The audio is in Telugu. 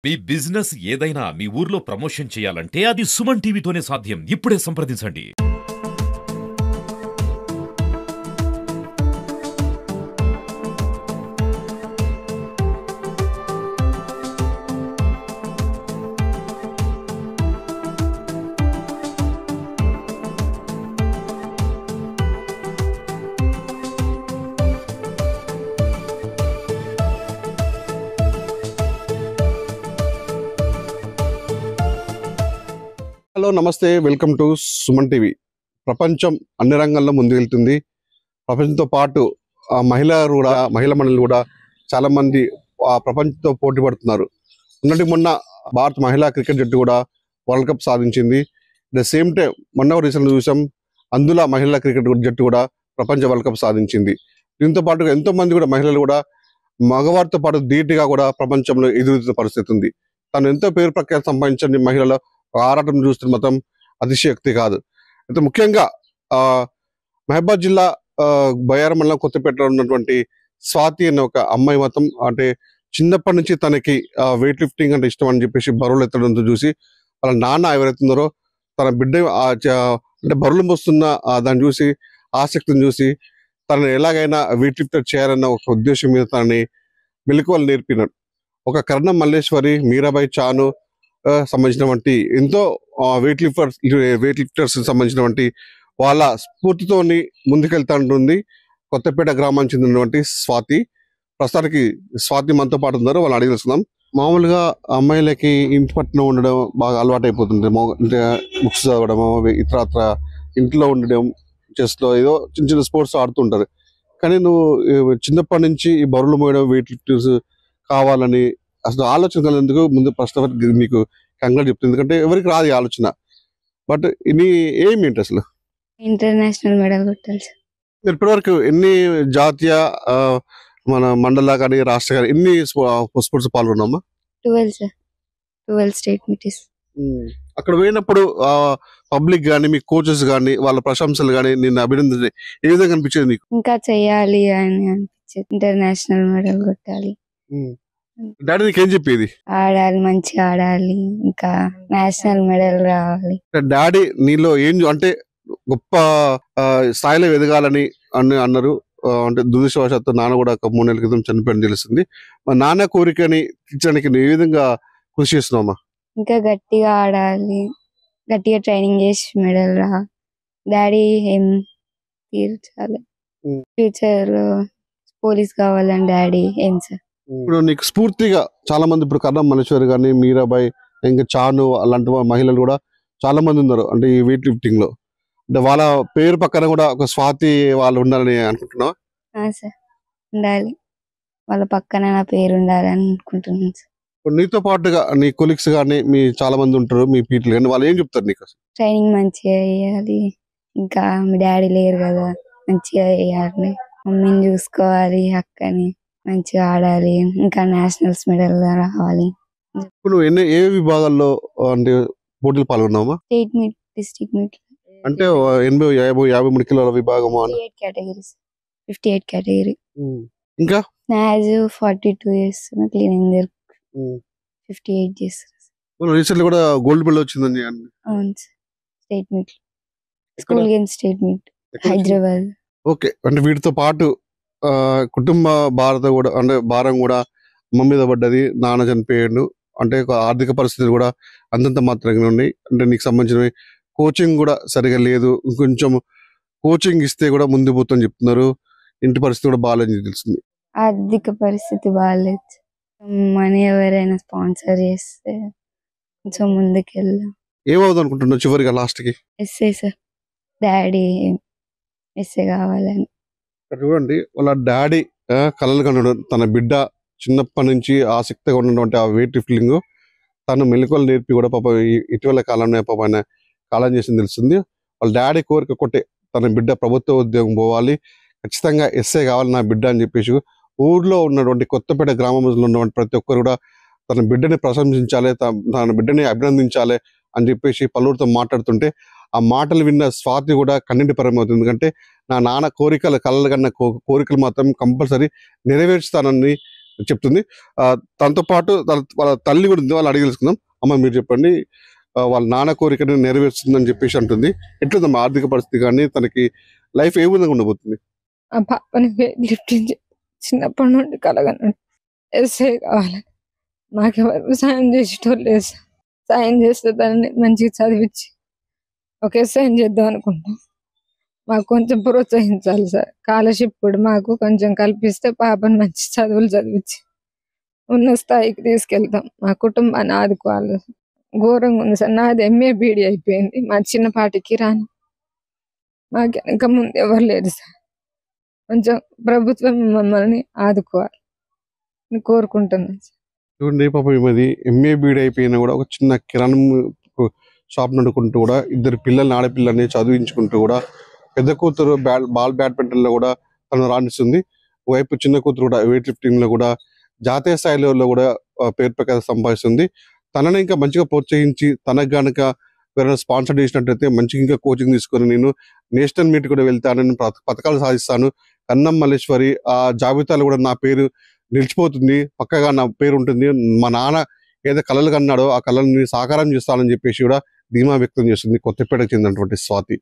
మీ బిజినెస్ ఏదైనా మీ ఊర్లో ప్రమోషన్ చేయాలంటే అది సుమన్ టీవీతోనే సాధ్యం. ఇప్పుడే సంప్రదించండి. హలో నమస్తే, వెల్కమ్ టు సుమన్ టీవీ. ప్రపంచం అన్ని రంగాల్లో ముందుకెళ్తుంది. ప్రపంచంతో పాటు మహిళా మండలి కూడా చాలా మంది ప్రపంచంతో పోటీ పడుతున్నారు. మొన్న భారత మహిళా క్రికెట్ జట్టు కూడా వరల్డ్ కప్ సాధించింది. ద సేమ్ టైం మొన్న రీసెంట్ చూసాం, అందులో మహిళా క్రికెట్ జట్టు కూడా ప్రపంచ వరల్డ్ కప్ సాధించింది. దీంతో పాటుగా ఎంతో మంది కూడా మహిళలు కూడా మగవారితో పాటు ధీటుగా కూడా ప్రపంచంలో ఎదురుతున్న పరిస్థితి ఉంది. తను ఎంతో పేరు ప్రఖ్యాతి సంపాదించని మహిళల ఆరాటం చూస్తున్న మొత్తం అతిశయోక్తి కాదు. అయితే ముఖ్యంగా మహబాద్ జిల్లా బయ్యారం మండలం కొత్తపేటలో ఉన్నటువంటి స్వాతి అనే ఒక అమ్మాయి మొత్తం అంటే చిన్నప్పటి నుంచి తనకి వెయిట్ లిఫ్టింగ్ అంటే ఇష్టం అని చెప్పేసి బరువులు ఎత్తడంతో చూసి వాళ్ళ నాన్న ఎవరైతున్నారో తన బిడ్డ అంటే బరువులు మోస్తున్న దాన్ని చూసి ఆసక్తిని చూసి తనని ఎలాగైనా వెయిట్ లిఫ్టర్ చేయాలన్న ఒక ఉద్దేశం మీద తనని మెలకువలు నేర్పినాడు. ఒక కర్ణం మల్లేశ్వరి, మీరాబాయి చాను సంబంధించినటువంటి ఎంతో వెయిట్ లిఫ్టర్స్ సంబంధించినటువంటి వాళ్ళ స్ఫూర్తితోని ముందుకెళ్తా ఉంటుంది కొత్తపేట గ్రామానికి చెందినటువంటి స్వాతి. ప్రస్తుతానికి స్వాతి మనతో పాటు ఉన్నారు, వాళ్ళు అడిగి తెలుసుకుందాం. మామూలుగా అమ్మాయిలకి ఇంటి పట్టున ఉండడం బాగా అలవాటు అయిపోతుంది. అంటే బుక్స్ చదవడం, ఇతరత్ర ఇంట్లో ఉండడం, చెస్లో ఏదో చిన్న చిన్న స్పోర్ట్స్ ఆడుతుంటారు. కానీ నువ్వు చిన్నప్పటి నుంచి ఈ బరువులు మోయడం, వెయిట్ లిఫ్టర్స్ కావాలని అసలు ఆలోచన కలిగేందుకు ముందు ఫస్ట్ మీకు కంగారు చెప్తుంది, ఎందుకంటే ఎవరికి రాదు ఈ ఆలోచన. బట్ నీ ఏం ఏంటి అసలు? ఇంటర్నేషనల్ మెడల్ కొట్టాలి సార్. మీరు ఇప్పటివరకు ఎన్ని జాతీయ మన మండల కానీ రాష్ట్ర కానీ ఎన్ని స్పోర్ట్స్ పాల్గొన్నామా? 12 సార్, 12 స్టేట్ మీట్స్. అక్కడ పోయినప్పుడు పబ్లిక్ కానీ మీ కోచెస్ కానీ వాళ్ళ ప్రశంసలు కానీ నిన్ను అభినందన ఏ విధంగా అనిపించేది నీకు? ఇంకా చెయ్యాలి అని అనిపించేది. ఇంటర్నేషనల్ మెడల్ కొట్టాలి. డాడీ నీకేం చెప్పేది? ఆడాలి, మంచిగా ఆడాలి, ఇంకా నేషనల్ మెడల్ రావాలి. డాడీ నీలో ఏం అంటే గొప్ప స్థాయిలో ఎదగాలని అన్నారు. అంటే దురదృష్టవశాత్తు నాన్న కూడా ఒక 3 నెలల క్రితం చనిపోయిన తెలుస్తుంది. మా నాన్న కోరికని తీర్చడానికి నువ్వు ఏ విధంగా కృషి చేస్తున్నావమ్మా? ఇంకా గట్టిగా ఆడాలి, గట్టిగా ట్రైనింగ్ చేసి మెడల్ రా. డాడీ ఏం తీర్చాలి, ఫ్యూచర్ పోలీస్ కావాలని డాడీ ఏం సార్. ఇప్పుడు నీకు స్ఫూర్తిగా చాలా మంది, ఇప్పుడు కర్ణం మల్లేశ్వరి కానీ, మీరాబాయి, ఇంకా చాను అలాంటి మహిళలు కూడా చాలా మంది ఉన్నారు అంటే ఈ వెయిట్ లిఫ్టింగ్ లో. అంటే వాళ్ళ పేరు పక్కన కూడా ఒక స్వాతి వాళ్ళు ఉండాలని అనుకుంటున్నావా? సార్ ఉండాలి, వాళ్ళ పక్కన నా పేరు ఉండాలని అనుకుంటున్నాను సార్. ఇప్పుడు నీతో పాటుగా నీ కొలీగ్స్ కానీ మీ చాలా మంది ఉంటారు, మీ పీటీలు కానీ, వాళ్ళు ఏం చెప్తారు నీకు? ట్రైనింగ్ మంచిగా వేయాలి, ఇంకా మీ డాడీ లేరు కదా, మంచిగా వేయాలి, మమ్మీని చూసుకోవాలి, అక్కని మంచిగా ఆడాలి, ఇంకా నేషనల్స్ మెడల్ రావాలి. ఇప్పుడు ఏ విభాగాల్లో అంటే పోటీలు పాల్గొన్నావా? State meet, district meet. అంటే 53 కిలోల విభాగం, 58 కేటగిరీ. ఇంకా 42 చేస్తున్నా, క్లీనింగ్ 58 చేస్తున్నా. రీసెంట్లీ కూడా గోల్డ్ మెడల్ వచ్చిందని. అవును sir, state meet, school games state meet, Hyderabad. Okay, అంటే వీటితో పాటు కుటుంబ భారం కూడా అమ్మ మీద పడ్డది, నాన్న చనిపోయాడు, అంటే ఆర్థిక పరిస్థితులు కూడా అంతంత మాత్రంగా ఉన్నాయి. అంటే నీకు సంబంధించినవి కోచింగ్ కూడా సరిగా లేదు, ఇంకొంచెం కోచింగ్ ఇస్తే కూడా ముందు పోతుందని చెప్తున్నారు. ఇంటి పరిస్థితి కూడా బాగాలేదని తెలిసింది. ఆర్థిక పరిస్థితి బాగాలేదు, మనీ ఎవరైనా స్పాన్సర్ చేస్తే కొంచెం ముందుకెళ్దాం. ఏమవుతుంది అనుకుంటున్నావు చివరిగా లాస్ట్కి? ఎస్ఏ సార్, డాడీ ఎస్ఏ కావాలని. చూడండి, వాళ్ళ డాడీ కలలు కన్నాడు, తన బిడ్డ చిన్నప్పటి నుంచి ఆసక్తిగా ఉన్నటువంటి ఆ వెయిట్ లిఫ్టింగ్ తను మెలకువలు నేర్పి కూడా పాప ఇటీవల కాలంలో పాప ఆయన కాలం చేసింది తెలుస్తుంది. వాళ్ళ డాడీ కోరిక కొట్టే తన బిడ్డ ప్రభుత్వ ఉద్యోగం పోవాలి, ఖచ్చితంగా ఎస్ఏ కావాలి నా బిడ్డ అని చెప్పేసి ఊర్లో ఉన్నటువంటి కొత్తపేట గ్రామంలో ఉన్నటువంటి ప్రతి ఒక్కరు కూడా తన బిడ్డని ప్రశంసించాలి, తన బిడ్డని అభినందించాలి అని చెప్పేసి పలువురితో మాట్లాడుతుంటే ఆ మాటలు విన్న స్వాతి కూడా కన్నీటి పరమవుతుంది. ఎందుకంటే నా నాన్న కళ్ళలు కన్నా కోరికలు మాత్రం కంపల్సరీ నెరవేర్చుతానని చెప్తుంది. తనతో పాటు వాళ్ళ తల్లి కూడా ఉంది, వాళ్ళు అడిగి తెలుసుకుందాం. అమ్మ మీరు చెప్పండి, వాళ్ళ నాన్న కోరికను నెరవేరుస్తుందని చెప్పేసి అంటుంది. ఎట్లుందమ్మా ఆర్థిక పరిస్థితి కానీ, తనకి లైఫ్ ఏ విధంగా ఉండబోతుంది? ఆ పాపని లిఫ్ట్ చిన్నప్పటి నుండి కలగను ఎస్ఐ కావాలని మాకెవరు సాయం చేసేటోళ్ళు లేదు సార్. సాయం చేస్తే దాన్ని మంచిగా చదివించి ఒక ఎస్ఐని చేద్దాం అనుకుంటాం. మాకు కొంచెం ప్రోత్సహించాలి సార్. స్కాలర్షిప్ కూడా మాకు కొంచెం కల్పిస్తే పాపని మంచి చదువులు చదివించి ఉన్న స్థాయికి తీసుకెళ్తాం. మా కుటుంబాన్ని ఆదుకోవాలి. ఘోరంగా ఉంది సార్. నాది ఎంఏ బీడీ అయిపోయింది. మా చిన్నపాటికి రాను, మాకు వెనక ముందు ఎవరు లేరు సార్. కొంచెం ప్రభుత్వం మమ్మల్ని ఆదుకోవాలి అని కోరుకుంటున్నాను సార్. చూడండి పాపం ఈమెది ఎంఏ బీడీ అయిపోయినా కూడా ఒక చిన్న కిరాణం షాప్ నడుకుంటూ కూడా ఇద్దరు పిల్లల్ని, ఆడపిల్లల్ని చదివించుకుంటూ కూడా పెద్ద కూతురు బాల్ బ్యాడ్మింటన్ లో కూడా తను రాణిస్తుంది. వైపు చిన్న కూతురు కూడా వెయిట్ లిఫ్టింగ్ లో కూడా జాతీయ స్థాయిలో కూడా పేరు ప్రకారం సంపాదిస్తుంది. తనని ఇంకా మంచిగా ప్రోత్సహించి తనకు గనక ఎవరైనా స్పాన్సర్ చేసినట్టయితే మంచిగా ఇంకా కోచింగ్ తీసుకొని నేను నేషనల్ మీట్ కూడా వెళ్తానని పథకాలు సాధిస్తాను. కన్నం మల్లేశ్వరి ఆ జాబితాలో కూడా నా పేరు నిలిచిపోతుంది, పక్కగా నా పేరు ఉంటుంది. మా నాన్న ఏదో కళలు కన్నాడో ఆ కళల్ని సాకారం చేస్తానని చెప్పేసి కూడా ధీమా వ్యక్తం చేస్తుంది కొత్తపేటకు చెందినటువంటి స్వాతి.